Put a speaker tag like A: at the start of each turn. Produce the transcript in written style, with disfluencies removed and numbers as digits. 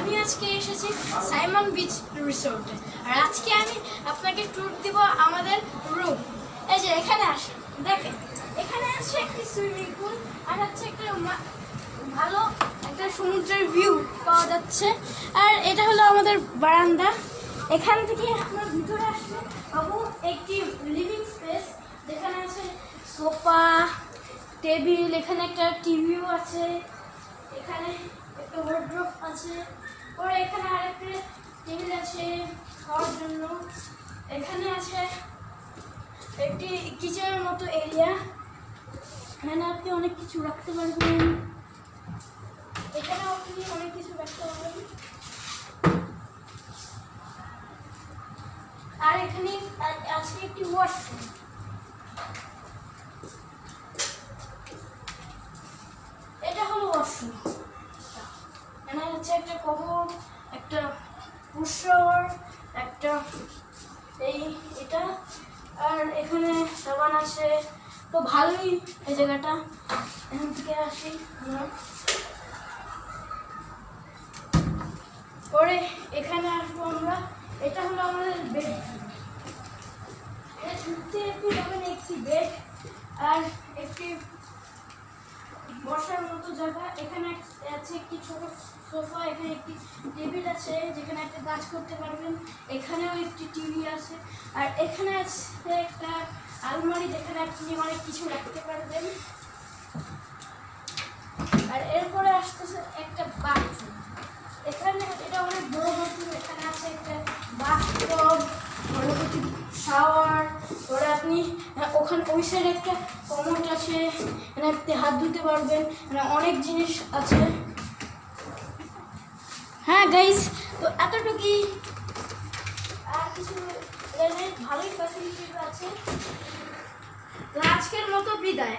A: আমি আজকে এসেছি সাইমন বিচ রিসোর্টে। আর আজকে আমি আপনাকে ট্যুর দিব আমাদের রুম। এই যে এখানে আসেন, দেখেন এখানে আছে একটি সুইমিং পুল আর হচ্ছে একটা ভালো একটা সমুদ্রের ভিউ পাওয়া যাচ্ছে। আর এটা হলো আমাদের বারান্দা। এখান থেকে আপনার ভিতরে আসলে পাবো একটি লিভিং স্পেস, যেখানে আছে সোফা, টেবিল, এখানে একটা টিভিও আছে, এখানে একটা ওয়ার্ড্রোব আছে, পরে এখানে আরেকটা টেবিল আছে খাওয়ার জন্য। এখানে আছে একটি কিচেনের মতো এরিয়া, এখানে আপনি অনেক কিছু রাখতে পারবেন। এখানে আপনি অনেক কিছু রাখতে পারবেন। আর এখানে আছে একটি ওয়াশরুম। এটা হলো ওয়াশরুম। এখানে হচ্ছে একটা কমোড, একটা পুশর, একটা এটা, আর এখানে সাবান আছে। তো ভালোই এই জায়গাটা। এখান থেকে আসি আমরা, পরে এখানে আসবো আমরা। এটা হলো আমাদের বেডরুম। এটা শুনতে একটু যাবেন একটি বেড আর একটি বসার মতো জায়গা। এখানে আছে একটি ছোট সোফা, এখানে একটি টেবিল আছে যেখানে একটা কাজ করতে পারবেন। এখানেও একটি টিভি আছে। আর এখানে আছে একটা আলমারি যেখানে আপনি অনেক কিছু রাখতে পারবেন। আর এরপরে আসতেছে একটা বাথরুম। এখানে এটা অনেক বড় বাথরুম। এখানে আছে একটা বাথটব, শাওয়ার, পরে আপনি ওখানে ওই সাইডে একটা কমোড আছে, এখানে আপনি হাত ধুতে পারবেন। মানে অনেক জিনিস আছে। হ্যাঁ গাইস, তো এতটুকুই, আর কিছু ভালোই ফ্যাসিলিটি আছে। তো আজকের মতো বিদায়।